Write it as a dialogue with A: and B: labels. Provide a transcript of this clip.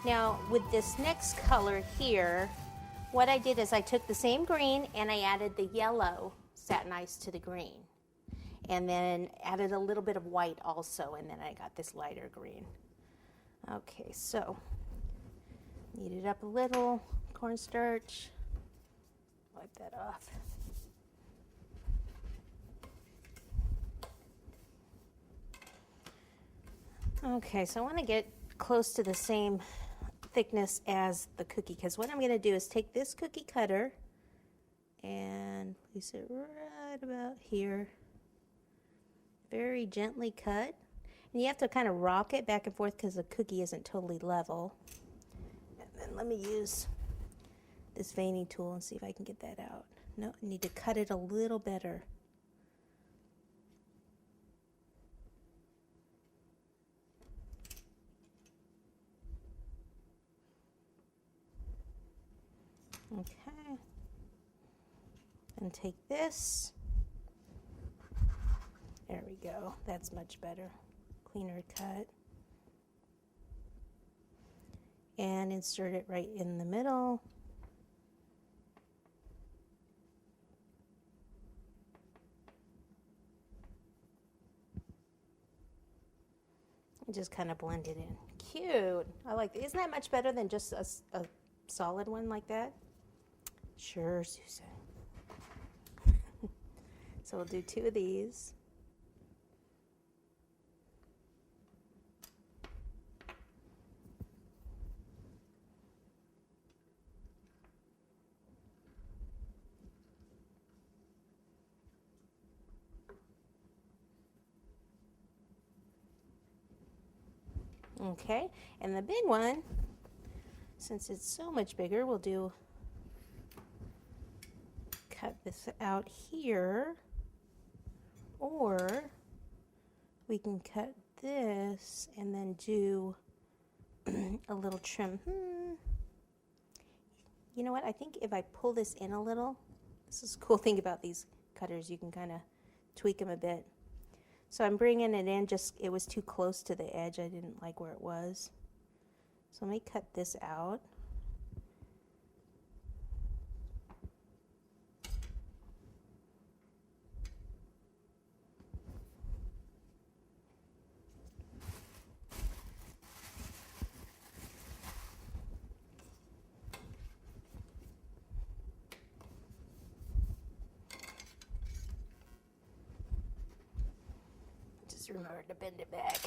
A: Now with this next color here, what I did is I took the same green and I added the yellow satinized to the green. And then added a little bit of white also, and then I got this lighter green. Okay, so knead it up a little, cornstarch, wipe that off. Okay, so I want to get close to the same thickness as the cookie, because what I'm going to do is take this cookie cutter and place it right about here. Very gently cut. And you have to kind of rock it back and forth because the cookie isn't totally level. And then let me use this veining tool and see if I can get that out. No, I need to cut it a little better. Okay. And take this. There we go. That's much better. Cleaner cut. And insert it right in the middle. And just kind of blend it in. Cute. I like that. Isn't that much better than just a solid one like that? Sure, Susan. So we'll do 2 of these. Okay, and the big one, since it's so much bigger, we'll do, cut this out here, or we can cut this and then do a little trim. You know what, I think if I pull this in a little, this is a cool thing about these cutters, you can kind of tweak them a bit. So I'm bringing it in, just it was too close to the edge. I didn't like where it was. So let me cut this out. Just remember to bend it back.